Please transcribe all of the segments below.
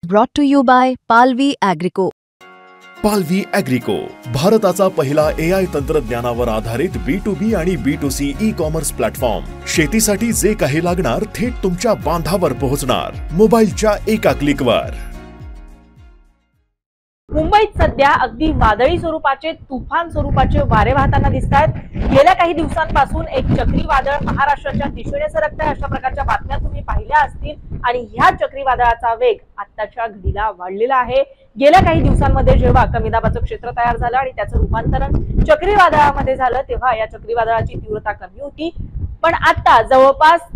Brought to you by Palvi Agrico. पालवी ॲग्रिको, भारताचा पहिला AI तंत्रज्ञानावर आधारित B2B आणि B2C ई-कॉमर्स प्लॅटफॉर्म. शेतीसाठी जे काही लागणार थेट तुमच्या बांधावर पोहोचणार, मोबाईलच्या एका क्लिकवर. मुंबईत सध्या अगदी वादळी स्वरूपाचे, तुफान स्वरूपाचे वारे वाहताना दिसतात. गेल्या काही दिवसांपासून एक चक्रीवादळ महाराष्ट्राच्या दिशेने सरकतंय अशा प्रकारच्या बातम्या तुम्ही पाहिल्या असतील आणि ह्या चक्रीवादळाचा वेग आत्ताच्या घडीला वाढलेला आहे. गेल्या काही दिवसांमध्ये जेव्हा कमी दाबाचं क्षेत्र तयार झालं आणि त्याचं रूपांतरण चक्रीवादळामध्ये झालं तेव्हा या चक्रीवादळाची तीव्रता कमी होती, पण आता जवळपास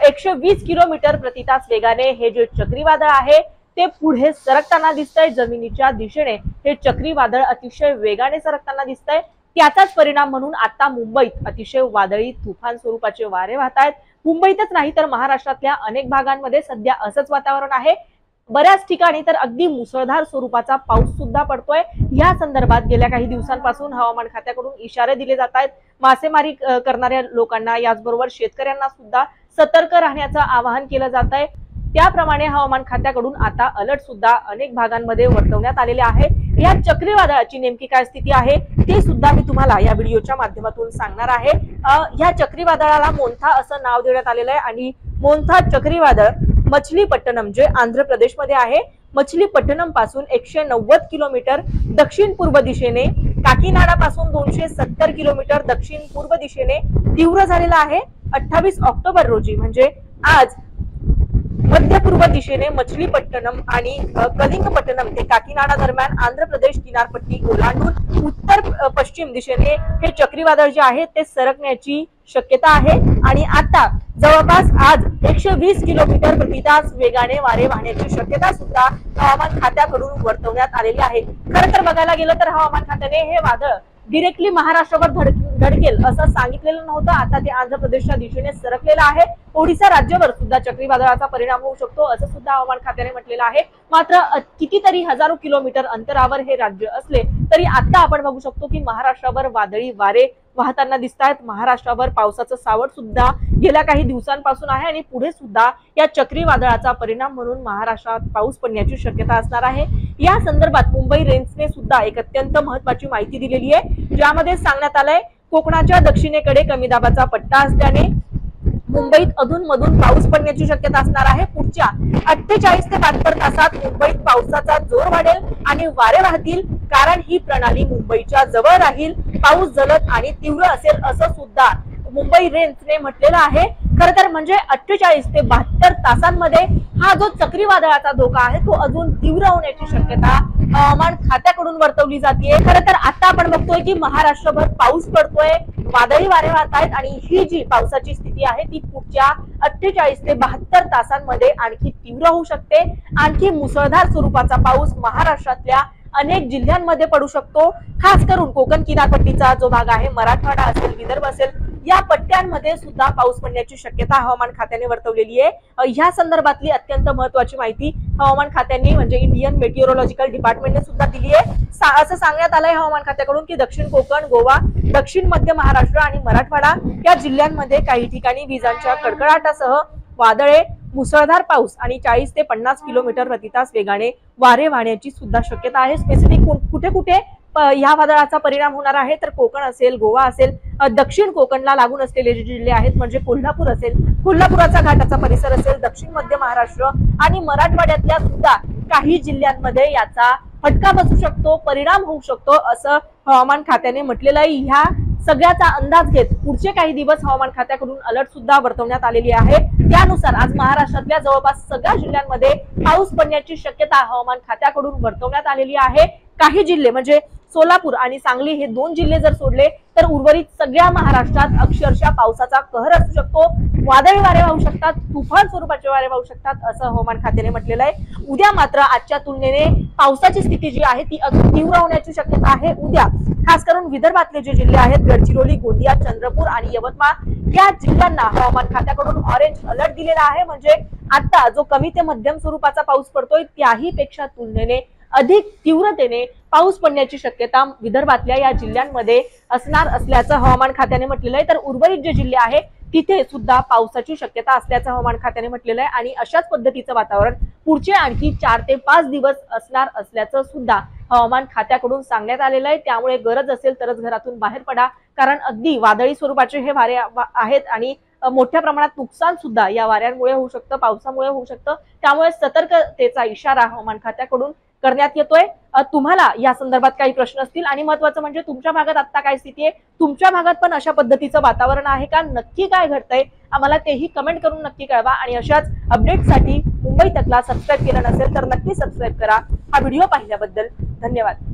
120 किलोमीटर प्रति तास वेगाने हे जे चक्रीवादळ आहे ते पुढे सरकताना दिसतंय. जमिनीच्या दिशेने हे चक्रीवादळ अतिशय वेगाने सरकताना दिसतंय. त्याचाच परिणाम म्हणून आता मुंबईत अतिशय वादळी तुफान स्वरूपाचे वारे वाहत आहेत. मुंबईतच नाही तर महाराष्ट्रातल्या अनेक भागांमध्ये सध्या असंच वातावरण आहे. बऱ्याच ठिकाणी तर अगदी मुसळधार स्वरूपाचा पाऊस सुद्धा पडतोय. या संदर्भात गेल्या काही दिवसांपासून हवामान खात्याकडून इशारे दिले जात आहेत. मासेमारी करणाऱ्या लोकांना याचबरोबर शेतकऱ्यांना सुद्धा सतर्क राहण्याचं आवाहन केलं जात आहे. त्याप्रमाणे हवामान खात्याकडून आता अलर्ट सुद्धा अनेक भागांमध्ये वर्तवण्यात आलेले आहे. या चक्रीवादळाची नेमकी काय स्थिती आहे ते सुद्धा मी तुम्हाला या व्हिडिओच्या माध्यमातून सांगणार आहे. या चक्रीवादळाला मोन्था असं नाव देण्यात आलेलं आहे आणि मोन्था चक्रीवादळ मछलीपट्टणम जे आंध्र प्रदेशमध्ये आहे, मछलीपट्टणम पासून 190 किलोमीटर दक्षिण पूर्व दिशेने, काकीनाडा पासून 270 किलोमीटर दक्षिण पूर्व दिशेने तीव्र झालेला आहे. 28 ऑक्टोबर रोजी म्हणजे आज मध्य पूर्व दिशेने मछलीपट्टणम आणि कलिंगपट्टणम ते काकीनाडा दरम्यान आंध्र प्रदेश किनारपट्टी ओलांडून उत्तर पश्चिम दिशेने हे चक्रीवादळ जे आहे ते सरकण्याची शक्यता आहे. आणि आता जवळपास आज 120 किलोमीटर प्रति तास वेगाने वारे वाहण्याची शक्यता सुद्धा हवामान खात्याकडून वर्तवण्यात आलेली आहे. खरं तर बघायला गेलं तर हवामान खात्याने हे वादळ डिरेक्टली महाराष्ट्रावर धडकेल असं सांगितलेलं नव्हतं. आता ते आंध्र प्रदेशच्या दिशेने सरकलेलं आहे. ओडिसा राज्यावर सुद्धा चक्रीवादळाचा परिणाम होऊ शकतो असं सुद्धा हवामान खात्याने म्हटलेलं आहे. मात्र कितीतरी हजारो किलोमीटर अंतरावर हे राज्य असले तरी आता आपण बघू शकतो की महाराष्ट्रावर वादळी वारे वाहताना दिसत आहेत. महाराष्ट्रावर पावसाचं सावट सुद्धा गेल्या काही दिवसांपासून आहे आणि पुढे सुद्धा या चक्रीवादळाचा परिणाम म्हणून महाराष्ट्रात पाऊस पडण्याची शक्यता असणार आहे. या संदर्भात मुंबई रेंजने सुद्धा एक अत्यंत महत्त्वाची माहिती दिलेली आहे, ज्यामध्ये सांगण्यात आलंय कोकणाच्या दक्षिणेकडे कमी दाबाचा पट्टा असल्याने मुंबईत अधूनमधून पाऊस पडण्याची शक्यता असणार आहे. पुढच्या 48 ते 72 तासात मुंबईत पावसाचा जोर वाढेल आणि वारे वाहतील, कारण ही प्रणाली मुंबईच्या जवळ राहील. पाऊस जलद आणि तीव्र असेल असं सुद्धा मुंबई रेंजने म्हटलेलं आहे. खरं तर म्हणजे 48 ते 72 तासांमध्ये हा जो चक्रीवादळाचा धोका आहे तो अजून तीव्र होण्याची शक्यता हवामान खात्याकडून वर्तवली जाते. खरं तर आता आपण बघतोय की महाराष्ट्रभर पाऊस पडतोय, वादळी वारे वाहत आहेत आणि ही जी पावसाची स्थिती आहे ती पुढच्या 48 ते 72 तासांमध्ये आणखी तीव्र होऊ शकते. आणखी मुसळधार स्वरूपाचा पाऊस महाराष्ट्रातल्या अनेक जिल्ह्यांमध्ये पडू शकतो. खास करून कोकण किनारपट्टीचा जो भाग आहे, मराठवाडा असेल, विदर्भ असेल, या पट्ट्यांमध्ये सुद्धा पाऊस पडण्याची शक्यता हवामान खात्याने वर्तवलेली आहे. या संदर्भातली अत्यंत महत्त्वाची माहिती हवामान खात्याने म्हणजे इंडियन मेटिओरॉलॉजिकल डिपार्टमेंटने सुद्धा दिली आहे. असं सांगण्यात आलंय हवामान खात्याकडून की दक्षिण कोकण, गोवा, दक्षिण मध्य महाराष्ट्र आणि मराठवाडा या जिल्ह्यांमध्ये काही ठिकाणी विजांच्या कडकडाटासह वादळे, मुसळधार पाऊस आणि 40 ते 50 किलोमीटर प्रति तास वेगाने वारे वाहण्याची सुद्धा शक्यता आहे. स्पेसिफिक कुठे कुठे या वादळाचा परिणाम होणार आहे तर कोकण असेल, गोवा असेल, दक्षिण कोकणला लागून असलेले जे जिल्हे आहेत म्हणजे कोल्हापूर असेल, कोल्हापुराचा घाटाचा परिसर असेल, दक्षिण मध्य महाराष्ट्र आणि मराठवाड्यातल्या सुद्धा काही जिल्ह्यांमध्ये याचा फटका बसू शकतो, परिणाम होऊ शकतो असं हवामान खात्याने म्हटलेलं आहे. ह्या सगळ्याचा अंदाज घेत पुढचे काही दिवस हवामान खात्याकडून अलर्ट सुद्धा वर्तवण्यात आलेली आहे. त्यानुसार आज महाराष्ट्रातल्या जवळपास सगळ्या जिल्ह्यांमध्ये पाऊस पडण्याची शक्यता हवामान खात्याकडून वर्तवण्यात आलेली आहे. काही जिल्हे म्हणजे सोलापूर आणि सांगली हे 2 जिल्हे जर सोडले तर उर्वरित सगळ्या महाराष्ट्रात अक्षरशः पावसाचा कहर असू शकतो. वादळी वारे वाहू शकतात, तुफान स्वरूपाचे वारे वाहू शकतात असं हवामान खात्याने म्हटलेलं आहे. उद्या मात्र आजच्या तुलनेने पावसाची स्थिती जी आहे ती अजून तीव्र होण्याची शक्यता आहे. उद्या खास करून विदर्भातले जे जिल्हे आहेत गडचिरोली, गोंदिया, चंद्रपूर आणि यवतमाळ या जिल्ह्यांना हवामान खात्याकडून ऑरेंज अलर्ट दिलेला आहे. म्हणजे आता जो कमी ते मध्यम स्वरूपाचा पाऊस पडतोय त्याही पेक्षा तुलनेने अधिक तीव्रतेने पाऊस पडण्याची शक्यता विदर्भातल्या या जिल्ह्यांमध्ये असणार असल्याचं हवामान खात्याने म्हटलेलं आहे। तर उर्वरित जे जिल्हे आहे तिथे सुद्धा पावसाची शक्यता असल्याचं हवामान खात्याने म्हटलेलं आहे आणि अशाच पद्धतीचं वातावरण पुढचे आणखी 4 ते 5 दिवस असणार असल्याचं सुद्धा हवामान खात्याकडून सांगण्यात आलेलं आहे। त्यामुळे गरज असेल तरच घरातून बाहेर पडा, कारण अगदी वादळी स्वरूपाचे हे वारे आहेत आणि मोठ्या प्रमाणात नुकसान सुद्धा या वाऱ्यांमुळे होऊ शकतं, पावसामुळे होऊ शकतं। त्यामुळे सतर्कतेचा इशारा हवामान खात्याकडून करण्यात येतोय। तुम्हाला या संदर्भात काही प्रश्न असतील आणि महत्त्वाचं म्हणजे तुमच्या भागात आता काय स्थिती आहे, तुमच्या भागात पण अशा पद्धतीचं वातावरण आहे का, नक्की काय घडतंय आम्हाला तेही कमेंट करून नक्की कळवा। आणि अशाच अपडेटसाठी मुंबई तकला सबस्क्राईब केलं नसेल तर नक्की सबस्क्राईब करा। हा व्हिडिओ पाहिल्याबद्दल धन्यवाद।